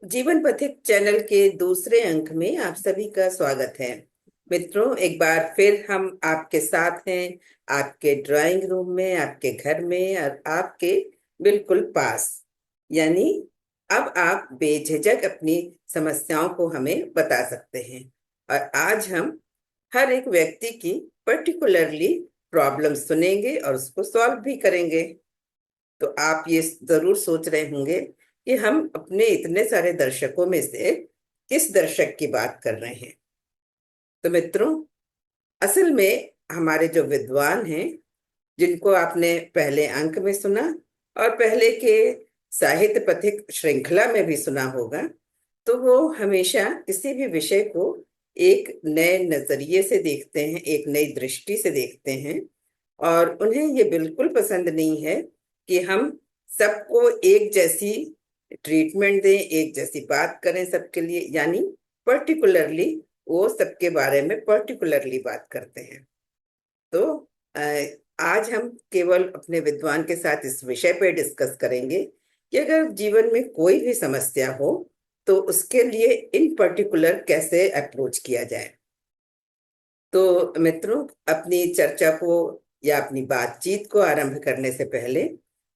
जीवन पथिक चैनल के दूसरे अंक में आप सभी का स्वागत है। मित्रों, एक बार फिर हम आपके साथ हैं, आपके ड्राइंग रूम में, आपके घर में और आपके बिल्कुल पास। यानी अब आप बेझिझक अपनी समस्याओं को हमें बता सकते हैं। और आज हम हर एक व्यक्ति की पर्टिकुलरली प्रॉब्लम सुनेंगे और उसको सॉल्व भी करेंगे। तो आप ये जरूर सोच रहे होंगे कि हम अपने इतने सारे दर्शकों में से किस दर्शक की बात कर रहे हैं। तो मित्रों, असल में हमारे जो विद्वान हैं, जिनको आपने पहले अंक में सुना और पहले के साहित्य पथिक श्रृंखला में भी सुना होगा, तो वो हमेशा किसी भी विषय को एक नए नजरिए से देखते हैं, एक नई दृष्टि से देखते हैं। और उन्हें ये बिल्कुल पसंद नहीं है कि हम सबको एक जैसी ट्रीटमेंट दें, एक जैसी बात करें सबके लिए। यानी पर्टिकुलरली वो सबके बारे में पर्टिकुलरली बात करते हैं। तो अ, आज हम केवल अपने विद्वान के साथ इस विषय पर डिस्कस करेंगे कि अगर जीवन में कोई भी समस्या हो तो उसके लिए इन पर्टिकुलर कैसे अप्रोच किया जाए। तो मित्रों, अपनी चर्चा को या अपनी बातचीत को आरंभ करने से पहले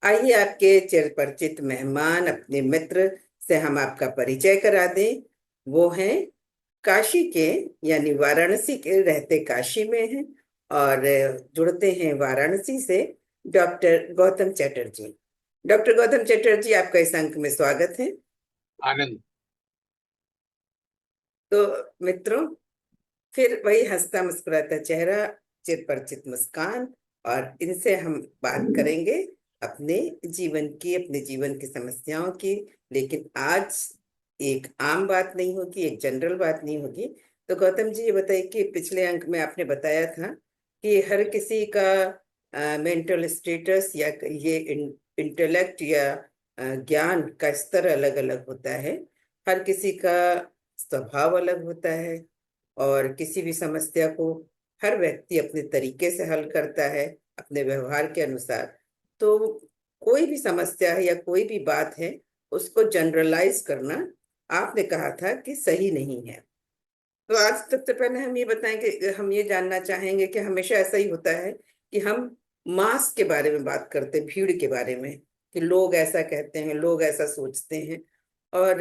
आइए आपके चिरपरिचित मेहमान, अपने मित्र से हम आपका परिचय करा दें। वो हैं काशी के, यानी वाराणसी के, रहते काशी में हैं और जुड़ते हैं वाराणसी से, डॉक्टर गौतम चटर्जी। डॉक्टर गौतम चटर्जी, आपका इस अंक में स्वागत है। आनंद। तो मित्रों, फिर वही हंसता मुस्कुराता चेहरा, चिरपरिचित मुस्कान, और इनसे हम बात करेंगे अपने अपने जीवन की समस्याओं की। लेकिन आज एक आम बात नहीं होगी, एक जनरल बात नहीं होगी। तो गौतम जी, ये बताइए कि पिछले अंक में आपने बताया था कि हर किसी का मेंटल स्टेटस या ये इंटेलेक्ट या ज्ञान का स्तर अलग अलग होता है। हर किसी का स्वभाव अलग होता है और किसी भी समस्या को हर व्यक्ति अपने तरीके से हल करता है, अपने व्यवहार के अनुसार। तो कोई भी समस्या है या कोई भी बात है, उसको जनरलाइज करना आपने कहा था कि सही नहीं है। तो आज सबसे पहले हम ये बताएंगे, हम ये जानना चाहेंगे कि हमेशा ऐसा ही होता है कि हम मास के बारे में बात करते हैं, भीड़ के बारे में, कि लोग ऐसा कहते हैं, लोग ऐसा सोचते हैं। और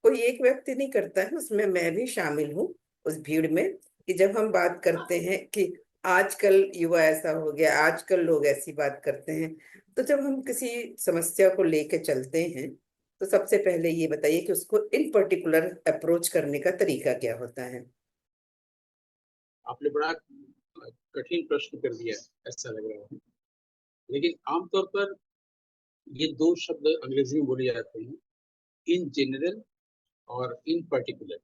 कोई एक व्यक्ति नहीं करता है, उसमें मैं भी शामिल हूँ उस भीड़ में, कि जब हम बात करते हैं कि आजकल युवा ऐसा हो गया, आजकल लोग ऐसी बात करते हैं। तो जब हम किसी समस्या को लेके चलते हैं, तो सबसे पहले ये बताइए कि उसको इन पर्टिकुलर अप्रोच करने का तरीका क्या होता है। आपने बड़ा कठिन प्रश्न कर दिया है, ऐसा लग रहा है। लेकिन आमतौर पर ये दो शब्द अंग्रेजी में बोले जाते हैं, इन जनरल और इन पर्टिकुलर।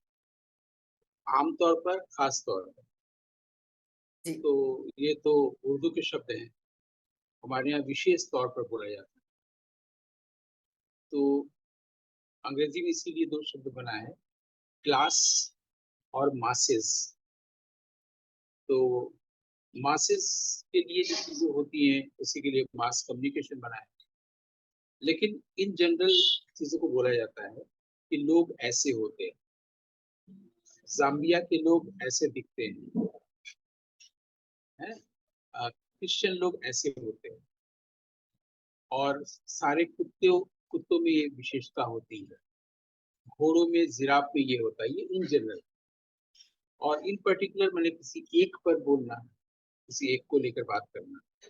आमतौर पर, खास तौर पर। जी। तो ये तो उर्दू के शब्द हैं, हमारे यहाँ विशेष तौर पर बोला जाता है। तो अंग्रेजी में इसीलिए दो शब्द बना है, क्लास और मासेस। तो मासेस के लिए जो चीजें होती हैं, उसी के लिए मास कम्युनिकेशन बना है। लेकिन इन जनरल चीजों को बोला जाता है कि लोग ऐसे होते हैं, जाम्बिया के लोग ऐसे दिखते हैं, क्रिश्चियन लोग ऐसे होते हैं, और सारे कुत्तों में ये विशेषता होती है, घोड़ों में, जिराफ में ये होता है। ये इन जनरल। और इन पर्टिकुलर मैंने किसी एक पर बोलना, किसी एक को लेकर बात करना।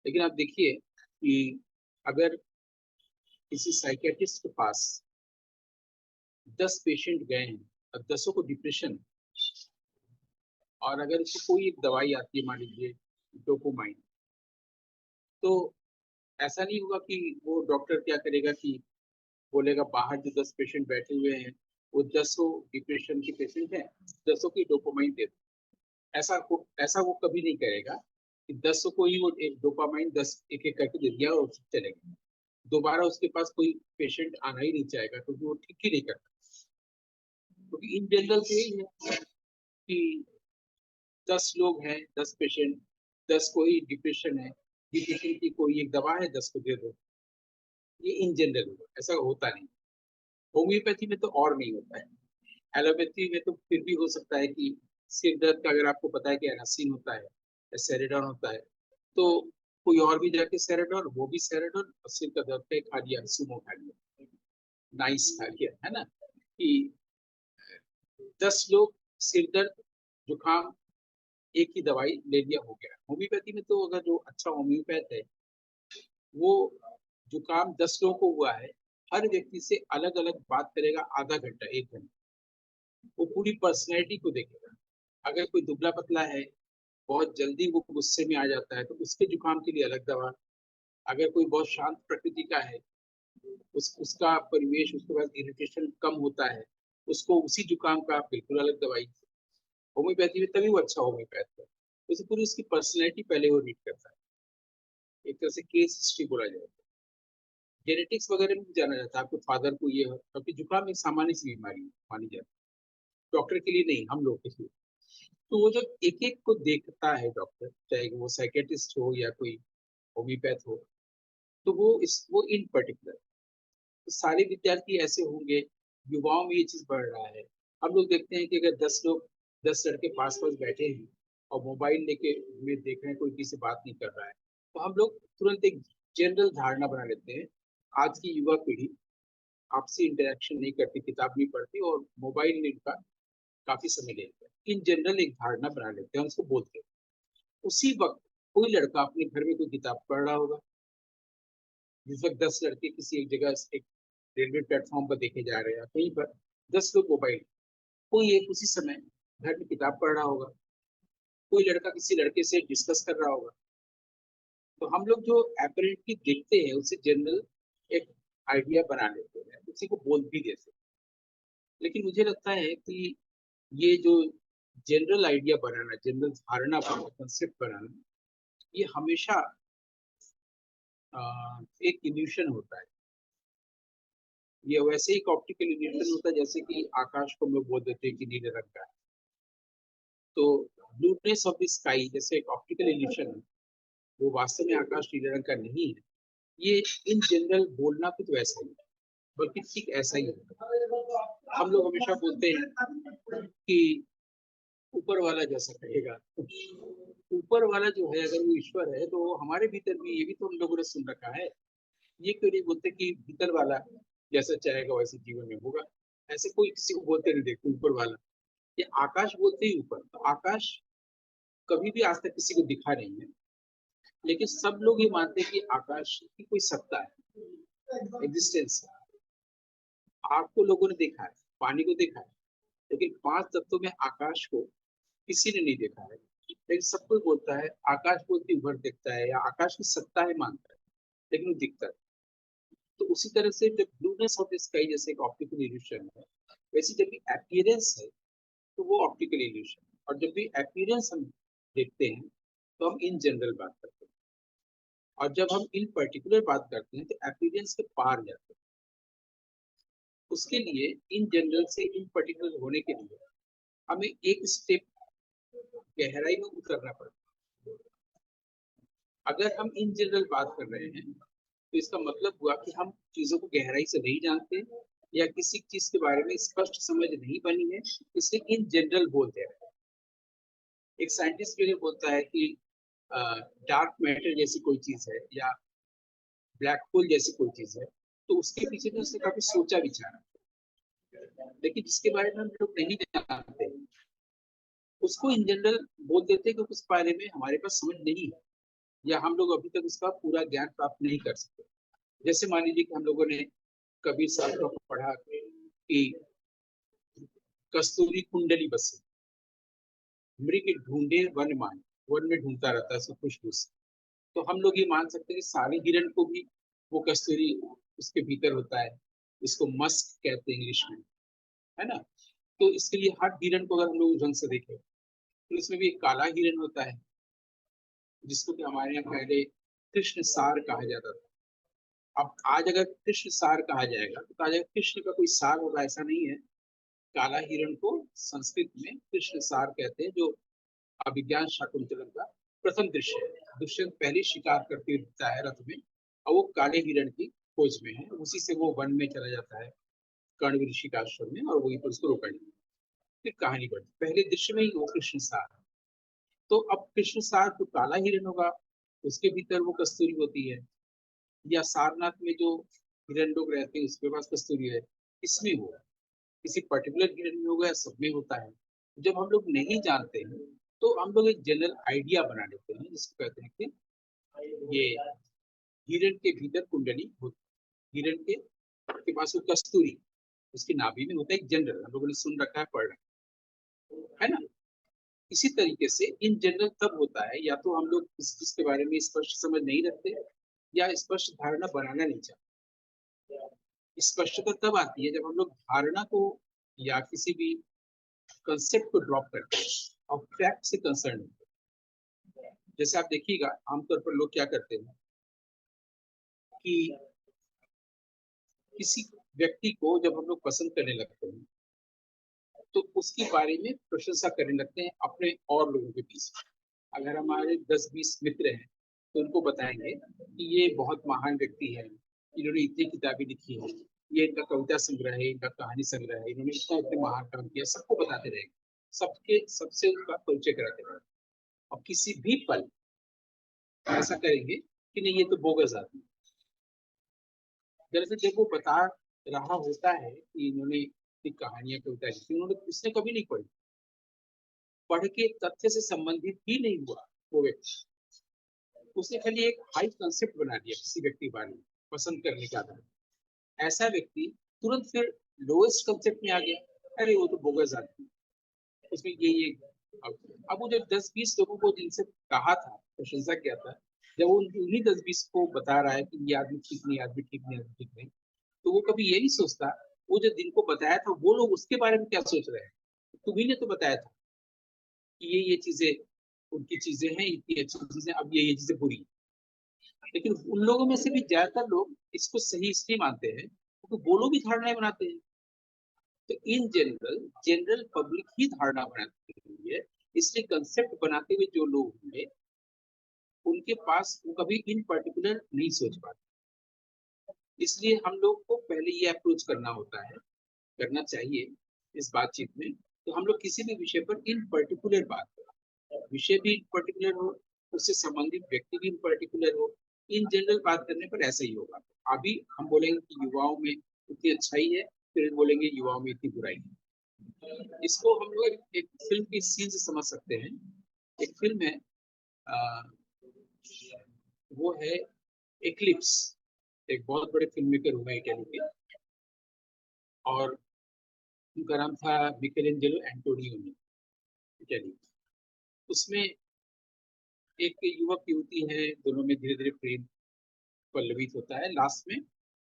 लेकिन आप देखिए कि अगर किसी साइकेट्रिस्ट के पास 10 पेशेंट गए हैं और 10 को डिप्रेशन, और अगर उसको कोई एक दवाई आती है, मान लीजिए डोपामाइन, तो ऐसा नहीं होगा कि वो डॉक्टर क्या करेगा कि बोलेगा बाहर जो 10 पेशेंट बैठे हुए हैं वो 10 डिप्रेशन के पेशेंट हैं, 10 की डोपामाइन दे दो। ऐसा वो कभी नहीं करेगा कि 10 को ही वो एक डोपामाइन 10 एक एक करके दे दिया और चले गए। दोबारा उसके पास कोई पेशेंट आना ही नहीं चाहेगा, क्योंकि वो ठीक ही नहीं करता। क्योंकि इन जनरल से यही है कि 10 लोग हैं, 10 पेशेंट, 10 को ही डिप्रेशन है, डिप्रेशन की कोई एक दवा है, 10 को दे दो। ये इन जनरल ऐसा होता नहीं। होम्योपैथी में तो और नहीं होता है। एलोपैथी में तो फिर भी हो सकता है कि सिर दर्द का अगर आपको पता है कि एनासिन होता है या सेरेडॉन होता है, तो कोई और भी जाके सेरेडॉन, वो भी सेरेडॉन, और सिर का दर्द पे खा लिया, सुमो खा लिया, नाइस खा लिया, है ना, कि 10 लोग सिर दर्द जुकाम एक ही दवाई ले लिया, हो गया। होम्योपैथी में तो अगर जो अच्छा होम्योपैथ है, वो जुकाम 10 लोगों को हुआ है, हर व्यक्ति से अलग अलग बात करेगा, आधा घंटा 1 घंटा, वो पूरी पर्सनैलिटी को देखेगा। अगर कोई दुबला पतला है, बहुत जल्दी वो गुस्से में आ जाता है, तो उसके जुकाम के लिए अलग दवा। अगर कोई बहुत शांत प्रकृति का है, उसका परिवेश, उसके पास इरिटेशन कम होता है, उसको उसी जुकाम का बिल्कुल अलग दवाई। होम्योपैथी में तभी वो अच्छा होम्योपैथ है, उसे पूरी उसकी पर्सनैलिटी पहले वो रीड करता है, एक तरह से केस हिस्ट्री बोला जाए। जेनेटिक्स वगैरह में भी जाना जाता है, आपके फादर को ये है, क्योंकि जुकाम एक सामान्य सी बीमारी मानी जाती है, डॉक्टर के लिए नहीं, हम लोग के लिए। तो वो जब एक एक को देखता है डॉक्टर, चाहे वो साइकेट्रिस्ट हो या कोई होम्योपैथ हो, तो वो इन पर्टिकुलर, तो सारे विद्यार्थी ऐसे होंगे, युवाओं में ये चीज बढ़ रहा है। हम लोग देखते हैं कि अगर 10 लोग, 10 लड़के पास पास बैठे हैं और मोबाइल लेके में देख रहे हैं, कोई किसी से बात नहीं कर रहा है, तो हम लोग तुरंत एक जनरल धारणा बना लेते हैं, आज की युवा पीढ़ी आपसे इंटरेक्शन नहीं करती, किताब नहीं पढ़ती और मोबाइल में इनका काफी समय लेते हैं। इन जनरल एक धारणा बना लेते हैं, उसको बोलते हैं। उसी वक्त कोई लड़का अपने घर में कोई किताब पढ़ रहा होगा, जिस वक्त 10 लड़के किसी एक जगह, एक रेलवे प्लेटफॉर्म पर देखे जा रहे हैं, कहीं पर 10 लोग मोबाइल, कोई एक उसी समय घर में किताब पढ़ रहा होगा, कोई लड़का किसी लड़के से डिस्कस कर रहा होगा। तो हम लोग जो एपरेंटली देखते हैं, उससे जनरल एक आइडिया बना लेते हैं, उसी को बोल भी देते हैं। लेकिन मुझे लगता है कि ये जो जनरल आइडिया बनाना, जनरल धारणा बनाना, कंसेप्ट बनाना, ये हमेशा एक इल्यूशन होता है। ये वैसे ही ऑप्टिकल इल्यूशन होता है, जैसे कि आकाश को हम लोग बोल देते हैं कि नीले रंग का है। तो ब्लूनेस ऑफ द स्काई जैसे एक ऑप्टिकल इल्यूशन है, वो वास्तव में आकाश नीले रंग का नहीं है। ये इन जनरल बोलना कुछ वैसा ही है, बल्कि ठीक ऐसा ही है। हम लोग हमेशा बोलते हैं कि ऊपर वाला जैसा कहेगा, ऊपर वाला जो है, अगर वो ईश्वर है, तो हमारे भीतर भी, ये भी तो हम लोगों ने सुन रखा है। ये क्यों नहीं बोलते कि भीतर वाला जैसा चाहेगा वैसे जीवन में होगा? ऐसे कोई किसी को बोलते नहीं देखते ऊपर वाला। ये आकाश बोलते ही ऊपर, तो आकाश कभी भी आज तक किसी को दिखा नहीं है, लेकिन सब लोग ये मानते हैं कि आकाश की कोई सत्ता है, एग्जिस्टेंस है। आग को लोगों ने देखा है, पानी को देखा है, लेकिन 5 तत्वों में आकाश को किसी ने नहीं देखा है। लेकिन सब कोई बोलता है आकाश बोलती उभर दिखता है, या आकाश की सत्ता है मानता है, लेकिन वो दिखता है। तो उसी तरह से जब ब्लूनेस ऑफ द स्काई जैसे एक ऑप्टिकल इल्यूशन है, वैसे जब भी अपीयरेंस है, तो वो ऑप्टिकल इल्यूशन है। और जब भी अपीयरेंस हम देखते हैं, तो हम इन जनरल बात करते हैं, और जब हम इन पर्टिकुलर बात करते हैं, तो अपीयरेंस के पार जाते हैं। उसके लिए इन जनरल से इन पर्टिकुलर होने के लिए हमें एक स्टेप गहराई में उतरना पड़ता है। अगर हम इन जनरल बात कर रहे हैं, तो इसका मतलब हुआ कि हम चीजों को गहराई से नहीं जानते, या किसी चीज के बारे में स्पष्ट समझ नहीं बनी है, इसलिए इन जनरल बोलते हैं। एक साइंटिस्ट के लिए बोलता है कि डार्क मैटर जैसी कोई चीज है, या ब्लैक होल जैसी कोई चीज है, तो उसके पीछे तो उसने काफी सोचा विचारा, लेकिन जिसके बारे में हम लोग नहीं जानते, उसको इन जनरल बोल देते हैं, क्योंकि उस बारे में हमारे पास समझ नहीं है, या हम लोग अभी तक उसका पूरा ज्ञान प्राप्त नहीं कर सकते। जैसे मान लीजिए कि हम लोगों ने कबीर साहब का पढ़ा कि कस्तूरी कुंडली बसे, मृग ढूंढे वन मान, वन में ढूंढता रहता है सब खुशबू से। तो हम लोग ये मान सकते हैं कि सारे हिरण को भी वो कस्तूरी उसके भीतर होता है, इसको मस्क कहते हैं इंग्लिश में, है ना। तो इसके लिए हर हिरण को अगर हम लोग ढंग से देखें, तो इसमें भी एक काला हिरण होता है, जिसको कि हमारे यहाँ पहले कृष्ण सार कहा जाता था। अब आज अगर कृष्ण सार कहा जाएगा, तो कहा जाएगा कृष्ण का कोई सार होगा, ऐसा नहीं है। काला हिरण को संस्कृत में कृष्ण सार कहते हैं, जो अभिज्ञान शाकुंतलम का प्रथम दृश्य है। दुष्यंत पहले शिकार करते हुए दिखता है रथ में, और वो काले हिरण की खोज में है, उसी से वो वन में चला जाता है। कर्ण ऋषि का आश्रम में, और वहीं पर उसको रोका गया। फिर कहानी बढ़ती, पहले दृश्य में ही वो कृष्ण सार, तो अब कृष्ण सार तो काला हिरण होगा, उसके भीतर वो कस्तूरी होती है, या सारनाथ में जो हिरण लोग रहते हैं उसके पास कस्तूरी है, इसमें हो, किसी पर्टिकुलर हिरण में होगा या सब में होता है। जब हम लोग नहीं जानते हैं तो हम लोग एक जनरल आइडिया बना लेते हैं, जिसको कहते हैं कि ये हिरण के भीतर कुंडली होती, हिरण के पास वो कस्तूरी उसकी नाभि में होता है, एक जनरल हम लोगों ने सुन रखा है, पढ़ रखा है ना। इसी तरीके से इन जनरल तब होता है, या तो हम लोग इस चीज के बारे में स्पष्ट समझ नहीं रखते, या स्पष्ट धारणा बनाना नहीं चाहते। स्पष्टता तब आती है जब हम लोग धारणा को या किसी भी कंसेप्ट को ड्रॉप करते हैं और फैक्ट से कंसर्न होते हैं। जैसे आप देखिएगा आमतौर पर लोग क्या करते हैं कि किसी व्यक्ति को जब हम लोग पसंद करने लगते हैं तो उसके बारे में प्रशंसा करने लगते हैं अपने और लोगों के बीच। अगर हमारे 10-20 मित्र हैं तो उनको बताएंगे कि ये बहुत महान व्यक्ति है, इन्होंने इतनी किताबें लिखी है, ये इनका कविता संग्रह है, इनका कहानी संग्रह है, इन्होंने इतना इतने महान काम किया, सबको बताते रहेंगे, सबके सबसे उनका परिचय कराते रहेंगे। और किसी भी पल ऐसा करेंगे कि नहीं ये तो बोगस आदमी। दरअसल जब वो बता रहा होता है कि इन्होंने कहानियां कविता लिखी, उन्होंने उसने कभी नहीं पढ़ी, पढ़ के तथ्य से संबंधित ही नहीं हुआ वो व्यक्ति, उसने खाली एक हाई कंसेप्ट बना दिया किसी व्यक्ति के बारे में पसंद करने का आधार। ऐसा व्यक्ति तुरंत फिर लोएस्ट कंसेप्ट में आ गया, अरे वो तो बोगस आदमी, उसमें ये अब वो जब 10-20 लोगों को जिनसे कहा था, प्रशंसा किया था, जब वो उन्हीं 10-20 को बता रहा है कि ये आदमी ठीक नहीं, आदमी ठीक नहीं, आदमी ठीक नहीं, तो वो कभी ये नहीं सोचता वो जो जिनको बताया था वो लोग उसके बारे में क्या सोच रहे हैं। तुम्ही ने तो बताया था कि ये चीजें उनकी चीजें हैं, इतनी अच्छी चीजें, अब ये चीजें बुरी हैं। लेकिन उन लोगों में से भी ज्यादातर लोग इसको सही इसलिए मानते हैं क्योंकि वो लोग भी धारणाएं बनाते हैं। तो इन जनरल जनरल पब्लिक ही धारणा बनाती है, इसलिए कंसेप्ट बनाते हुए जो लोग होंगे उनके पास वो कभी इन पर्टिकुलर नहीं सोच पाते। इसलिए हम लोग को पहले ये अप्रोच करना होता है, करना चाहिए इस बातचीत में, तो हम लोग किसी भी विषय पर इन पर्टिकुलर बात करें, विषय भी इन पर्टिकुलर हो, उससे संबंधित व्यक्ति भी इन पर्टिकुलर हो। इन जनरल बात करने पर ऐसा ही होगा। अभी हम बोलेंगे कि युवाओं में इतनी अच्छाई है, फिर बोलेंगे युवाओं में इतनी बुराई है। इसको हम लोग एक फिल्म की सीन से समझ सकते हैं। एक फिल्म है, आ, वो है एक्लिप्स, एक बहुत बड़े फिल्म मेकर हुए इटली के, और उनका नाम था मिकेलेंजेलो एंटोनियोनी, इटली। उसमें एक युवक युवती है, दोनों में धीरे धीरे प्रेम पल्लवित होता है। लास्ट में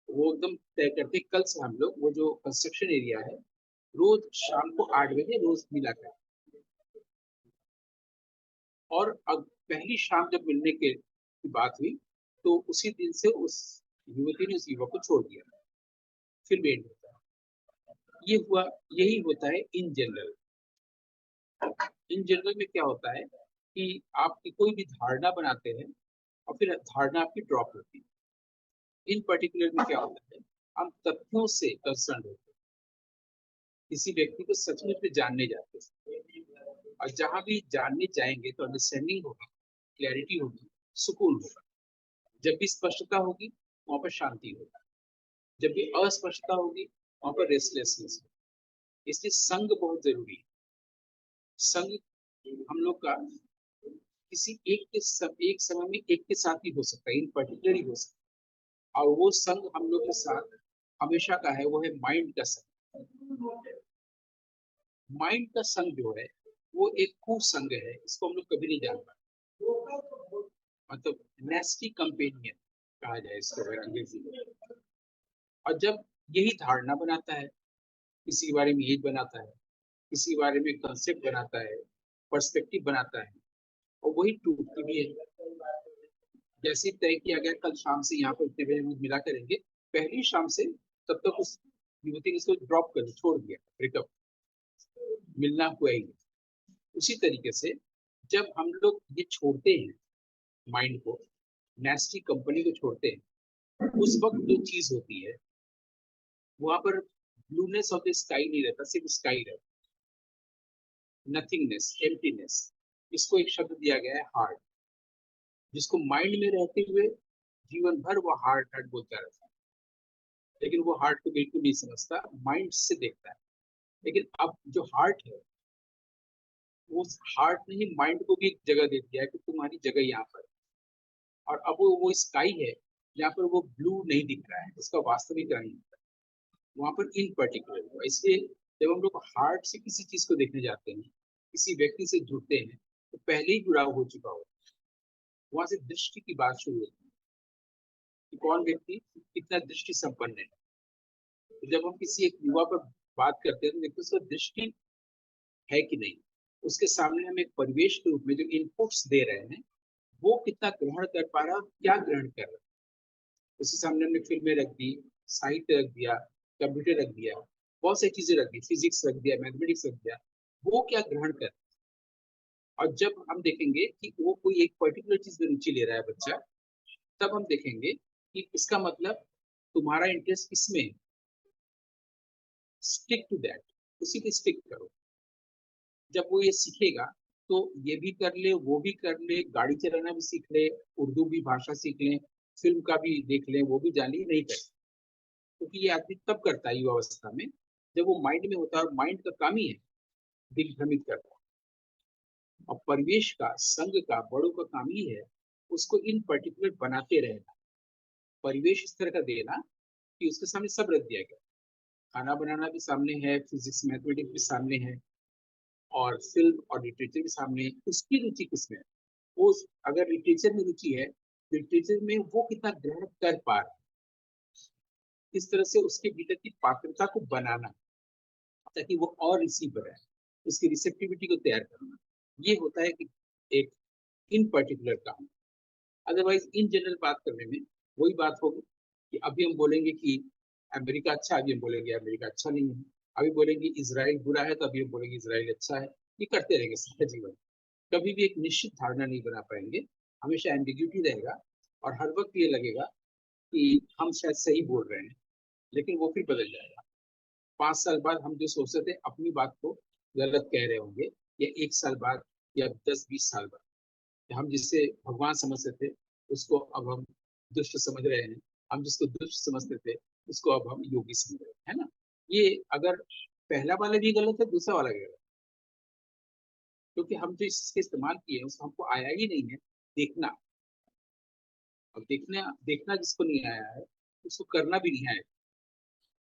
वो एकदम तय करते कल से हम लोग वो जो कंस्ट्रक्शन एरिया है रोज शाम को 8 बजे रोज मिला करें। और अब पहली शाम जब मिलने की बात हुई तो उसी दिन से उस युवती ने उस युवक को छोड़ दिया। फिर एंड होता है, ये हुआ, यही होता है इन जनरल। इन जनरल में क्या होता है कि आप कोई भी धारणा बनाते हैं और फिर धारणा आपकी ड्रॉप होती है। इन पर्टिकुलर में क्या होता है, हम तथ्यों से कंसर्न होते हैं, किसी व्यक्ति को सचमुच में जानने जाते हैं, और जहां भी जानने जाएंगे तो अंडरस्टैंडिंग होगी, क्लैरिटी होगी, सुकून होगा। जब भी स्पष्टता होगी वहां पर शांति होगी, जब भी अस्पष्टता होगी वहां पर रेस्टलेसनेस होगी। इसलिए संग बहुत जरूरी है। संग हम लोग का किसी एक समय में एक के साथ ही हो सकता है, इन पर्टिकुलर ही हो सकता है। और वो संग हम लोग के साथ हमेशा का है, वो है माइंड का संग। माइंड का संग जो है वो एक कुसंग है, इसको हम लोग कभी नहीं जान पाते। मतलब नेस्टी कंपेनियन कहा जाए इसको अगर अंग्रेजी में। और जब यही धारणा बनाता है, किसी के बारे में यही बनाता है, किसी के बारे में कंसेप्ट बनाता है, पर्सपेक्टिव बनाता है, और वही टूटती भी है। जैसे तय किया गया कल शाम से यहाँ पर इतने बजे रोज मिला करेंगे, पहली शाम से तब तक उस युवती ने इसको ड्रॉप कर छोड़ दिया, ब्रेकअप, मिलना हुआ ही नहीं। उसी तरीके से जब हम लोग ये छोड़ते हैं माइंड को, नेस्टी कंपनी को छोड़ते हैं, उस वक्त जो चीज होती है वहां पर ब्लूनेस ऑफ द स्काई नहीं रहता, सिर्फ स्काई रहता, नथिंगनेस, एम्प्टीनेस। इसको एक शब्द दिया गया है हार्ट, जिसको माइंड में रहते हुए जीवन भर वो हार्ट हार्ट बोलता रहता है, लेकिन वो हार्ट को बिल्कुल नहीं समझता, माइंड से देखता है। लेकिन अब जो हार्ट है, वो हार्ट ने ही माइंड को भी एक जगह दे दिया है कि तुम्हारी जगह यहाँ पर है। और अब वो स्काई है जहाँ पर वो ब्लू नहीं दिख रहा है, उसका वास्तविक रंग वहां पर इन पर्टिकुलर हुआ। इसलिए जब हम लोग हार्ट से किसी चीज को देखने जाते हैं, किसी व्यक्ति से जुड़ते हैं, तो पहले ही जुड़ाव हो चुका हो, वहां से दृष्टि की बात शुरू होती है कि कौन व्यक्ति कितना दृष्टि संपन्न है। तो जब हम किसी एक युवा पर बात करते हैं तो देखते हैं उसका दृष्टि है कि नहीं, उसके सामने हम एक परिवेश के रूप में जो इनपुट्स दे रहे हैं, वो कितना ग्रहण कर पा रहा है, क्या ग्रहण कर रहा है। उसके सामने हमने फिल्में रख दी, साहित्य रख दिया, कंप्यूटर रख दिया, बहुत सारी चीजें रख दी, फिजिक्स रख दिया, मैथमेटिक्स रख दिया, वो क्या ग्रहण कर। और जब हम देखेंगे कि वो कोई एक पर्टिकुलर चीज में रुचि ले रहा है बच्चा, तब हम देखेंगे कि इसका मतलब तुम्हारा इंटरेस्ट किसमें है, स्टिक टू दैट, उसी पे स्टिक करो। जब वो ये सीखेगा तो ये भी कर ले, वो भी कर ले, गाड़ी चलाना भी सीख ले, उर्दू भी भाषा सीख ले, फिल्म का भी देख ले, वो भी जान ले, नहीं कर, क्योंकि ये आदमी तब करता है युवा अवस्था में जब वो माइंड में होता है, और माइंड का काम ही है दिल भ्रमित करता है। और परिवेश का, संघ का, बड़ों का काम ही है उसको इन पर्टिकुलर बनाते रहना, परिवेश इस तरह का देना कि उसके सामने सब रख दिया गया। खाना बनाना भी सामने है, फिजिक्स मैथमेटिक्स भी सामने है, और फिल्म और लिटरेचर भी सामने है। उसकी रुचि किसमें है, वो अगर लिटरेचर में रुचि है, लिटरेचर में वो कितना ग्रहण कर पा रहा है, इस तरह से उसके भीतर की पात्रता को बनाना, ताकि वो और रिसीव करे, उसकी रिसेप्टिविटी को तैयार करना, ये होता है कि एक इन पर्टिकुलर काम। अदरवाइज इन जनरल बात करने में वही बात होगी कि अभी हम बोलेंगे कि अमेरिका अच्छा है, अभी हम बोलेंगे अमेरिका अच्छा नहीं है, अभी बोलेंगे इसराइल बुरा है, तो अभी हम बोलेंगे इसराइल अच्छा है। ये करते रहेंगे सारा जीवन, कभी भी एक निश्चित धारणा नहीं बना पाएंगे, हमेशा एम्बिग्यूटी रहेगा। और हर वक्त ये लगेगा कि हम शायद सही बोल रहे हैं, लेकिन वो फिर बदल जाएगा। 5 साल बाद हम जो सोचते थे अपनी बात को गलत कह रहे होंगे, या 1 साल बाद, या 10-20 साल बाद हम जिससे भगवान समझते थे उसको अब हम दुष्ट समझ रहे हैं, हम जिसको दुष्ट समझते थे उसको अब हम योगी समझ रहे हैं, है ना। ये अगर पहला वाला भी गलत है, दूसरा वाला भी गलत है, क्योंकि हम जो इसके इस्तेमाल किए उसको हमको आया ही नहीं है देखना। अब देखना देखना जिसको नहीं आया है उसको करना भी नहीं आया।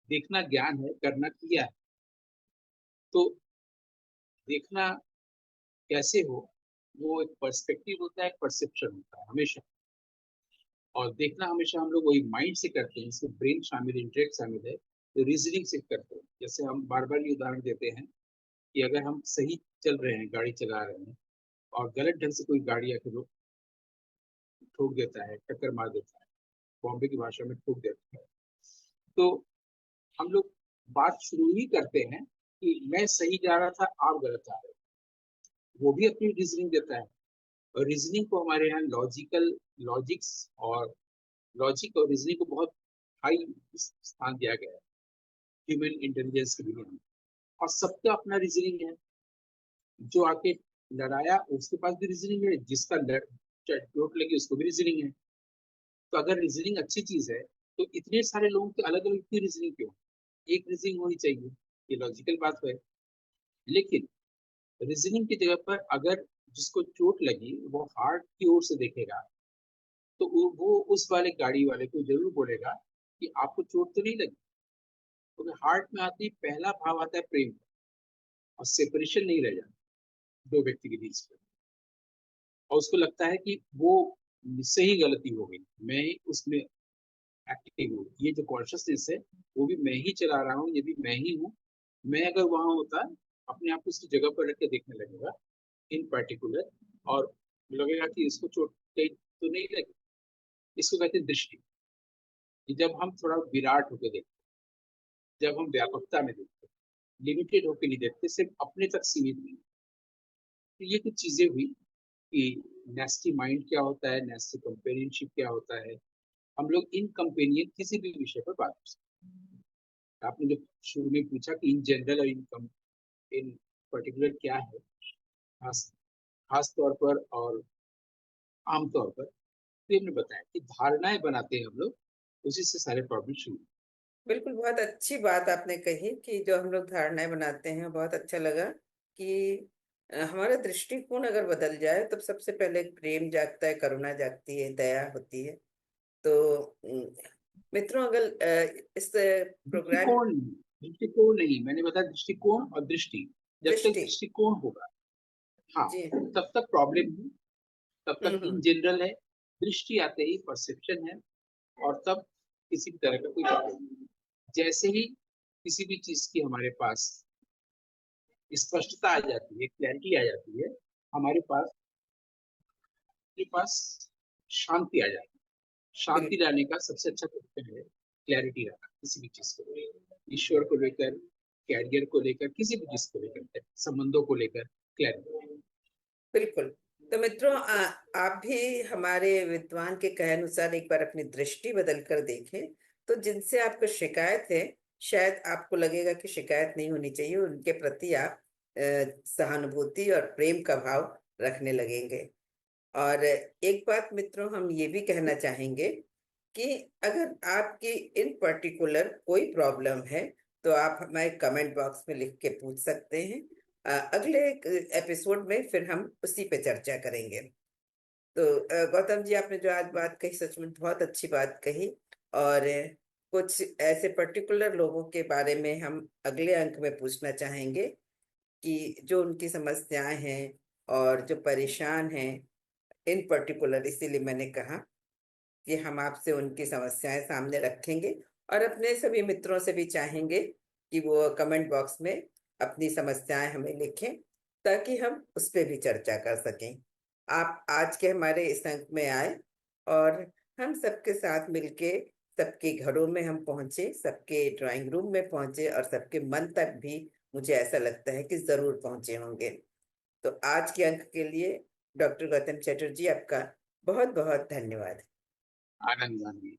देखना ज्ञान है, करना क्रिया है। तो देखना कैसे हो, वो एक पर्सपेक्टिव होता है, एक परसेप्शन होता है हमेशा। और देखना हमेशा हम लोग वही माइंड से करते हैं, इसमें ब्रेन शामिल, इंटेलेक्ट शामिल है, तो रीजनिंग से करते हैं। जैसे हम बार बार ये उदाहरण देते हैं कि अगर हम सही चल रहे हैं, गाड़ी चला रहे हैं, और गलत ढंग से कोई गाड़ी आके ठोक देता है, टक्कर मार देता है, बॉम्बे की भाषा में ठोक देता है, तो हम लोग बात शुरू ही करते हैं कि मैं सही जा रहा था, आप गलत जा रहे हो। वो भी अपनी रीजनिंग देता है। और रीजनिंग को हमारे यहाँ लॉजिक्स और लॉजिक और रीजनिंग को बहुत हाई स्थान दिया गया है ह्यूमन इंटेलिजेंस की दुनिया में। और सबका अपना रीजनिंग है। जो आके लड़ाया उसके पास भी रीजनिंग है, जिसका चोट लगी उसको भी रीजनिंग है। तो अगर रीजनिंग अच्छी चीज है, तो इतने सारे लोगों की अलग अलग इतनी रीजनिंग क्यों, एक रीजनिंग होनी चाहिए। ये लॉजिकल बात है। लेकिन रीजनिंग की जगह पर अगर जिसको चोट लगी वो हार्ट की ओर से देखेगा, तो वो उस वाले गाड़ी वाले को जरूर बोलेगा कि आपको चोट तो नहीं लगी। क्योंकि हार्ट में आती पहला भाव आता है प्रेम का, और सेपरेशन नहीं रह जाता दो व्यक्ति के बीच में। और उसको लगता है कि वो मुझसे ही गलती हो गई, मैं ही उसमें एक्टिव हूँ, ये जो कॉन्शियसनेस है वो भी मैं ही चला रहा हूँ, ये भी मैं ही हूँ। मैं अगर वहां होता, अपने आप को उसकी जगह पर रख के देखने लगेगा इन पर्टिकुलर, और लगेगा कि इसको चोट कहीं तो नहीं लगी। इसको कहते हैं दृष्टि। कि जब हम थोड़ा विराट होकर देखते, जब हम व्यापकता में देखते, लिमिटेड होकर नहीं देखते, सिर्फ अपने तक सीमित नहीं। तो ये कुछ चीजें हुई कि नेस्टी माइंड क्या होता है, नेस्टी कंपेनियनशिप क्या होता है। हम लोग इन कंपेनियन किसी भी विषय पर बात कर सकते आपने जो शुरू में पूछा कि इन जनरल और इन पर्टिकुलर क्या है, खास खास तौर पर और आम तौर पर, तो हमने बताया कि धारणाएं बनाते हैं हम लोग, उसी से सारे प्रॉब्लम शुरू। बिल्कुल, बहुत अच्छी बात आपने कही कि जो हम लोग धारणाएं बनाते हैं, बहुत अच्छा लगा कि हमारा दृष्टिकोण अगर बदल जाए तो सबसे पहले प्रेम जागता है, करुणा जागती है, दया होती है। तो मित्रों, अगर इस प्रोग्राम दृष्टिकोण दृष्टिकोण नहीं, मैंने बताया दृष्टिकोण और दृष्टि। जब तक दृष्टि। दृष्टिकोण होगा, हाँ, जी। तब तक प्रॉब्लम है, तब तक इन हम्म। जनरल है। दृष्टि आते ही परसेप्शन है, और तब किसी भी तरह का कोई प्रॉब्लम नहीं। जैसे ही किसी भी चीज की हमारे पास स्पष्टता आ जाती है, क्लैरिटी आ जाती है, हमारे पास शांति आ जाती है। शांति बिल्कुल। लाने का सबसे अच्छा तरीका है क्लैरिटी रखना, किसी भी चीज को लेकर, ईश्वर को लेकर, कैरियर को लेकर, किसी भी चीज को लेकर, संबंधों को लेकर क्लैरिटी। बिल्कुल। तो मित्रों, आप भी हमारे विद्वान के कहे अनुसार एक बार अपनी दृष्टि बदल कर देखें। तो जिनसे आपको शिकायत है, शायद आपको लगेगा कि शिकायत नहीं होनी चाहिए, उनके प्रति आप सहानुभूति और प्रेम का भाव रखने लगेंगे। और एक बात मित्रों, हम ये भी कहना चाहेंगे कि अगर आपकी इन पर्टिकुलर कोई प्रॉब्लम है तो आप हमारे कमेंट बॉक्स में लिख के पूछ सकते हैं। अगले एपिसोड में फिर हम उसी पे चर्चा करेंगे। तो गौतम जी, आपने जो आज बात कही, सच में बहुत अच्छी बात कही। और कुछ ऐसे पर्टिकुलर लोगों के बारे में हम अगले अंक में पूछना चाहेंगे कि जो उनकी समस्याएं हैं और जो परेशान हैं इन पर्टिकुलर, इसीलिए मैंने कहा कि हम आपसे उनकी समस्याएं सामने रखेंगे। और अपने सभी मित्रों से भी चाहेंगे कि वो कमेंट बॉक्स में अपनी समस्याएं हमें लिखें, ताकि हम उस पर भी चर्चा कर सकें। आप आज के हमारे इस अंक में आए और हम सबके साथ मिलके सबके घरों में हम पहुंचे, सबके ड्राइंग रूम में पहुंचे और सबके मन तक भी मुझे ऐसा लगता है कि जरूर पहुंचे होंगे। तो आज के अंक के लिए डॉक्टर गौतम चटर्जी, आपका बहुत बहुत धन्यवाद। आनंद आनंद।